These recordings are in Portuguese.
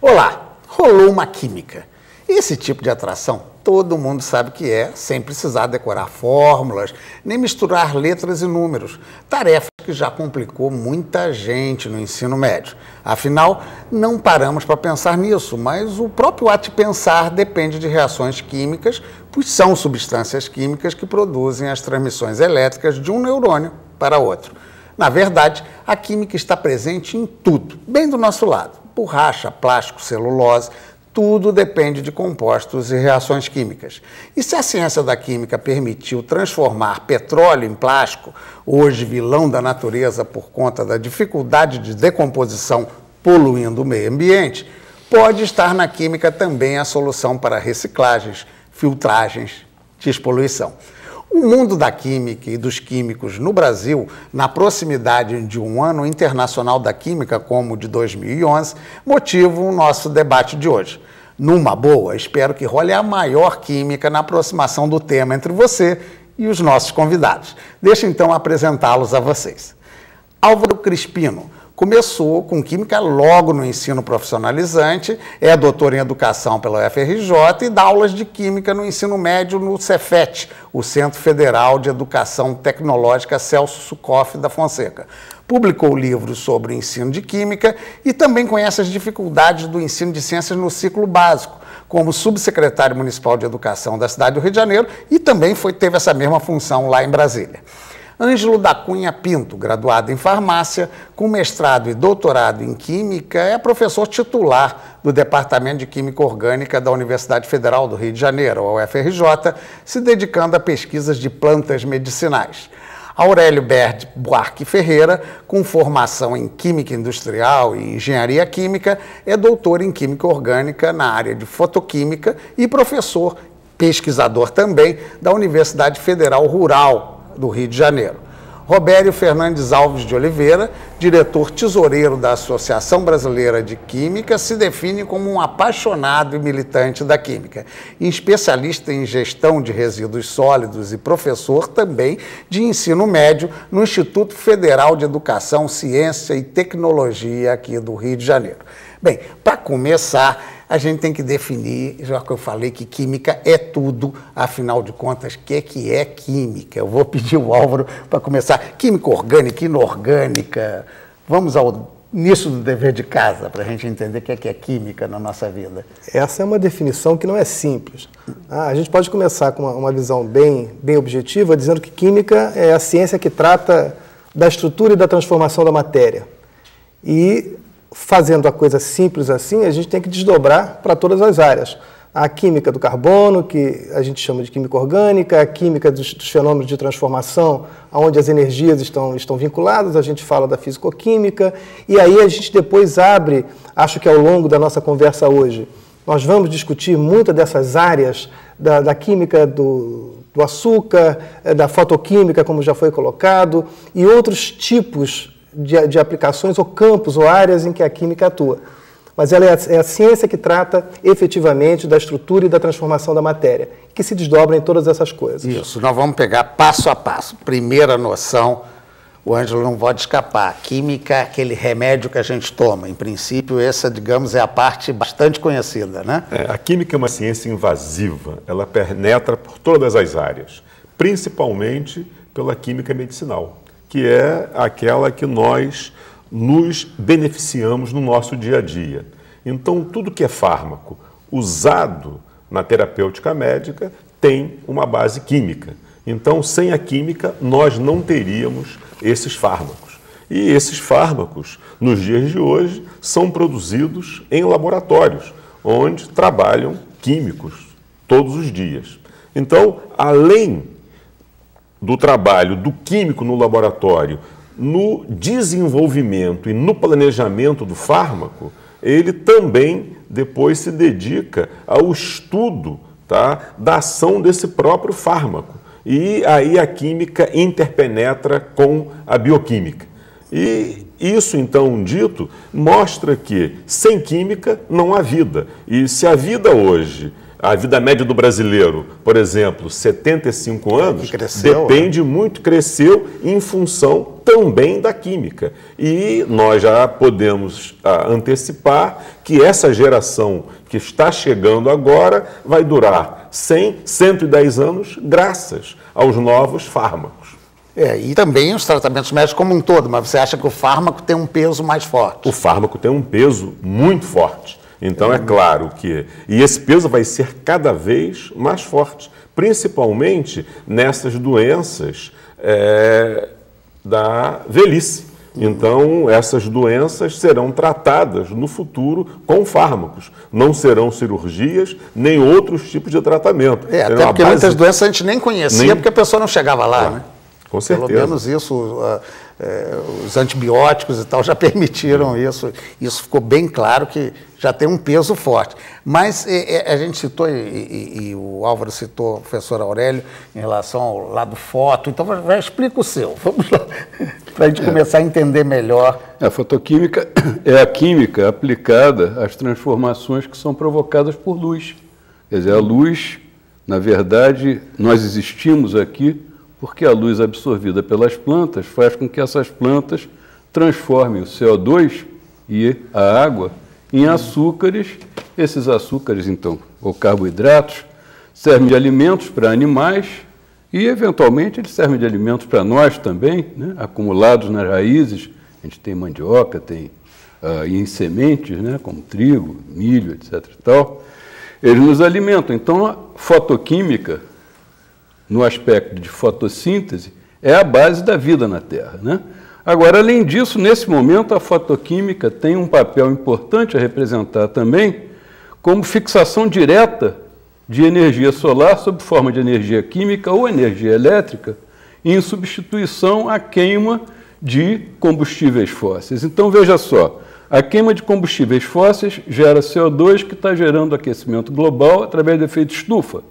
Olá, rolou uma química. Esse tipo de atração todo mundo sabe que é, sem precisar decorar fórmulas, nem misturar letras e números. Tarefa que já complicou muita gente no ensino médio. Afinal, não paramos para pensar nisso, mas o próprio ato de pensar depende de reações químicas, pois são substâncias químicas que produzem as transmissões elétricas de um neurônio para outro. Na verdade, a química está presente em tudo, bem do nosso lado. Borracha, plástico, celulose, tudo depende de compostos e reações químicas. E se a ciência da química permitiu transformar petróleo em plástico, hoje vilão da natureza por conta da dificuldade de decomposição poluindo o meio ambiente, pode estar na química também a solução para reciclagens, filtragens, despoluição. O mundo da química e dos químicos no Brasil, na proximidade de um ano internacional da química, como o de 2011, motivam o nosso debate de hoje. Numa boa, espero que role a maior química na aproximação do tema entre você e os nossos convidados. Deixa então apresentá-los a vocês. Álvaro Crispino começou com química logo no ensino profissionalizante, é doutor em educação pela UFRJ e dá aulas de química no ensino médio no Cefet, o Centro Federal de Educação Tecnológica Celso Succoff da Fonseca. Publicou livros sobre o ensino de química e também conhece as dificuldades do ensino de ciências no ciclo básico, como subsecretário municipal de educação da cidade do Rio de Janeiro e também teve essa mesma função lá em Brasília. Ângelo da Cunha Pinto, graduado em farmácia, com mestrado e doutorado em química, é professor titular do Departamento de Química Orgânica da Universidade Federal do Rio de Janeiro, a UFRJ, se dedicando a pesquisas de plantas medicinais. Aurélio Berd Buarque Ferreira, com formação em Química Industrial e Engenharia Química, é doutor em Química Orgânica na área de Fotoquímica e professor, pesquisador também, da Universidade Federal Rural do Rio de Janeiro. Robério Fernandes Alves de Oliveira, diretor tesoureiro da Associação Brasileira de Química, se define como um apaixonado e militante da química, e especialista em gestão de resíduos sólidos e professor também de ensino médio no Instituto Federal de Educação, Ciência e Tecnologia aqui do Rio de Janeiro. Bem, para começar, a gente tem que definir, já que eu falei que química é tudo, afinal de contas, o que é química? Eu vou pedir o Álvaro para começar. Química orgânica, inorgânica. Vamos ao início do dever de casa, para a gente entender o que é química na nossa vida. Essa é uma definição que não é simples. A gente pode começar com uma visão bem objetiva, dizendo que química é a ciência que trata da estrutura e da transformação da matéria. E fazendo a coisa simples assim, a gente tem que desdobrar para todas as áreas. A química do carbono, que a gente chama de química orgânica, a química dos fenômenos de transformação, onde as energias estão vinculadas, a gente fala da fisicoquímica, e aí a gente depois abre, acho que ao longo da nossa conversa hoje, nós vamos discutir muitas dessas áreas da química do açúcar, da fotoquímica, como já foi colocado, e outros tipos de aplicações ou campos ou áreas em que a química atua. Mas ela é a ciência que trata efetivamente da estrutura e da transformação da matéria, que se desdobra em todas essas coisas. Isso, nós vamos pegar passo a passo. Primeira noção, o Ângelo não pode escapar. Química é aquele remédio que a gente toma. Em princípio, essa, digamos, é a parte bastante conhecida, né? A química é uma ciência invasiva. Ela penetra por todas as áreas, principalmente pela química medicinal, que é aquela que nós nos beneficiamos no nosso dia a dia. Então, tudo que é fármaco usado na terapêutica médica tem uma base química. Então, sem a química, nós não teríamos esses fármacos. E esses fármacos, nos dias de hoje, são produzidos em laboratórios, onde trabalham químicos todos os dias. Então, além do trabalho do químico no laboratório, no desenvolvimento e no planejamento do fármaco, ele também depois se dedica ao estudo, tá, da ação desse próprio fármaco. E aí a química interpenetra com a bioquímica. E isso, então, dito, mostra que sem química não há vida. E se a vida hoje A vida média do brasileiro, por exemplo, 75 anos, cresceu, depende muito, cresceu em função também da química. E nós já podemos antecipar que essa geração que está chegando agora vai durar 100, 110 anos graças aos novos fármacos. E também os tratamentos médicos como um todo, mas você acha que o fármaco tem um peso mais forte? O fármaco tem um peso muito forte. Então, é claro que... E esse peso vai ser cada vez mais forte, principalmente nessas doenças da velhice. Então, essas doenças serão tratadas no futuro com fármacos. Não serão cirurgias, nem outros tipos de tratamento. Até porque muitas doenças a gente nem conhecia, porque a pessoa não chegava lá, né? Com certeza. Pelo menos isso, os antibióticos e tal já permitiram isso. Isso ficou bem claro que já tem um peso forte. Mas a gente citou, e o Álvaro citou o professor Aurélio, em relação ao lado foto. Então, já explica o seu. Vamos lá, para a gente começar a entender melhor. A fotoquímica é a química aplicada às transformações que são provocadas por luz. Quer dizer, a luz, na verdade, nós existimos aqui porque a luz absorvida pelas plantas faz com que essas plantas transformem o CO2 e a água em açúcares. Esses açúcares, então, ou carboidratos, servem de alimentos para animais e, eventualmente, eles servem de alimentos para nós também, né? Acumulados nas raízes. A gente tem mandioca, tem em sementes, né? Como trigo, milho, etc. e tal. Eles nos alimentam. Então, a fotoquímica, no aspecto de fotossíntese, é a base da vida na Terra, né? Agora, além disso, nesse momento, a fotoquímica tem um papel importante a representar também como fixação direta de energia solar sob forma de energia química ou energia elétrica em substituição à queima de combustíveis fósseis. Então, veja só, a queima de combustíveis fósseis gera CO2 que está gerando aquecimento global através do efeito estufa.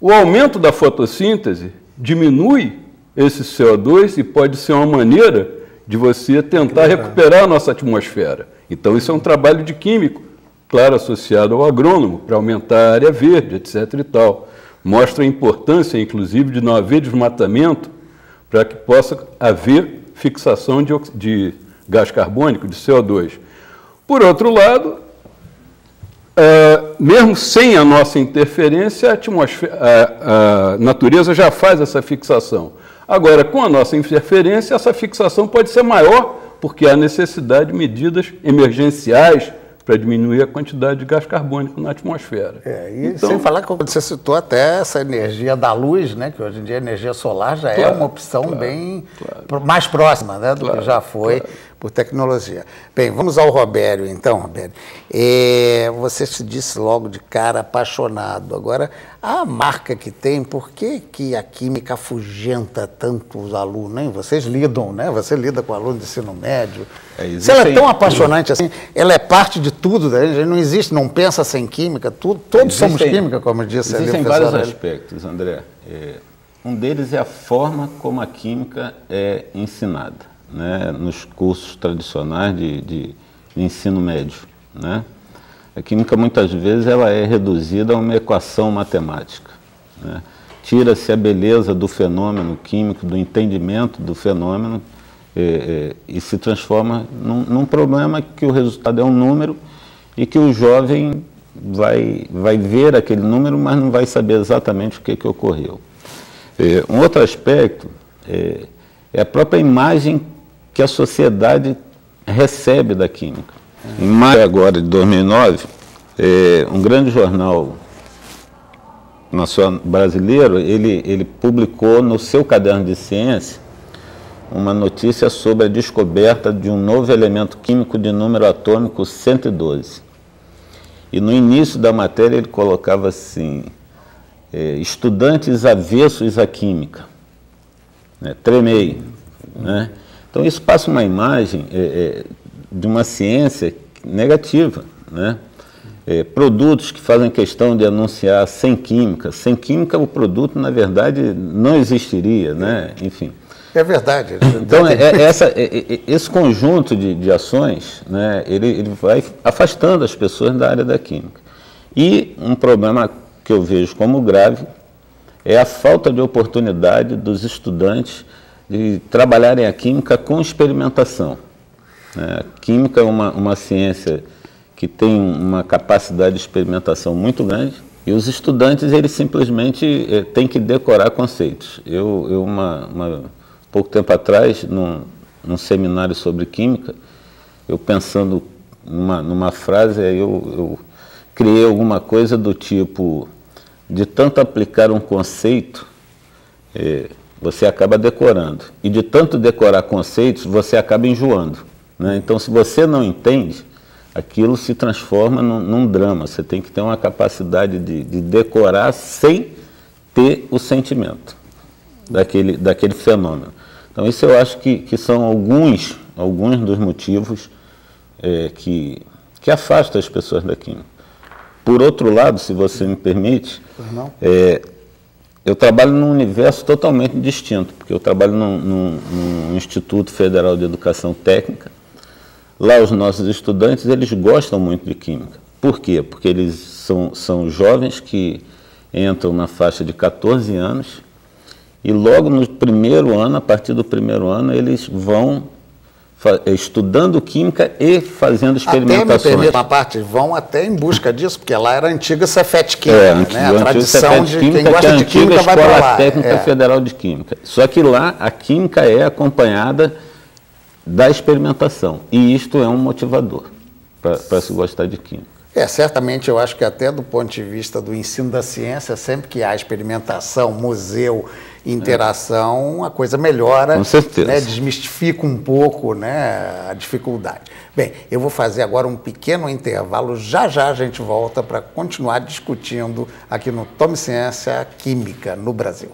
O aumento da fotossíntese diminui esse CO2 e pode ser uma maneira de você tentar recuperar a nossa atmosfera. Então, isso é um trabalho de químico, claro, associado ao agrônomo, para aumentar a área verde, etc. e tal. Mostra a importância, inclusive, de não haver desmatamento para que possa haver fixação de gás carbônico, de CO2. Por outro lado, mesmo sem a nossa interferência, a natureza já faz essa fixação. Agora, com a nossa interferência, essa fixação pode ser maior, porque há necessidade de medidas emergenciais para diminuir a quantidade de gás carbônico na atmosfera. Então, sem falar que você citou até essa energia da luz, né, que hoje em dia a energia solar já é uma opção bem mais próxima, né, do que já foi por tecnologia. Bem, vamos ao Robério, então, Robério. Você se disse logo de cara apaixonado. Agora, a marca que tem, por que a química afugenta tanto os alunos, hein? Vocês lidam, né? Você lida com aluno de ensino médio. Se ela é tão apaixonante assim, ela é parte de tudo, né? Não existe, não pensa sem química, todos somos química, como disse ali o Existem professor vários Aurélio. aspectos, André. Um deles é a forma como a química é ensinada, né, nos cursos tradicionais de ensino médio, né? A química, muitas vezes, ela é reduzida a uma equação matemática, né? Tira-se a beleza do fenômeno químico, do entendimento do fenômeno, e se transforma num problema que o resultado é um número e que o jovem vai ver aquele número, mas não vai saber exatamente o que ocorreu. Um outro aspecto é a própria imagem que a sociedade recebe da química. Em maio agora de 2009, um grande jornal nacional brasileiro, ele publicou no seu caderno de ciência uma notícia sobre a descoberta de um novo elemento químico de número atômico 112. E no início da matéria ele colocava assim, estudantes avessos à química, né, tremei, né? Então isso passa uma imagem de uma ciência negativa, né? Produtos que fazem questão de anunciar sem química. Sem química o produto, na verdade, não existiria, né? Enfim. É verdade. Então, esse conjunto de ações, né, ele vai afastando as pessoas da área da química. E um problema que eu vejo como grave é a falta de oportunidade dos estudantes de trabalharem a química com experimentação. A química é uma ciência que tem uma capacidade de experimentação muito grande e os estudantes, eles simplesmente têm que decorar conceitos. Pouco tempo atrás, num seminário sobre química, eu pensando numa frase, eu criei alguma coisa do tipo, de tanto aplicar um conceito, você acaba decorando. E de tanto decorar conceitos, você acaba enjoando, né? Então, se você não entende, aquilo se transforma num drama. Você tem que ter uma capacidade de decorar sem ter o sentimento daquele fenômeno. Então, isso eu acho que são alguns dos motivos que afastam as pessoas da química. Por outro lado, se você me permite, eu trabalho num universo totalmente distinto, porque eu trabalho num Instituto Federal de Educação Técnica. Lá os nossos estudantes, eles gostam muito de química. Por quê? Porque eles são jovens que entram na faixa de 14 anos e logo no primeiro ano, a partir do primeiro ano, eles vão estudando química e fazendo experimentações. Até me permite uma parte, vão até em busca disso, porque lá era a antiga Cefet Química, né? A tradição de quem gosta de química vai para lá. Escola Técnica Federal de Química. Só que lá a química é acompanhada da experimentação. E isto é um motivador para se gostar de química. Certamente eu acho que até do ponto de vista do ensino da ciência, sempre que há experimentação, museu, interação, a coisa melhora. Com certeza. Né, desmistifica um pouco, né, a dificuldade. Bem, eu vou fazer agora um pequeno intervalo, já a gente volta para continuar discutindo aqui no Tome Ciência Química no Brasil.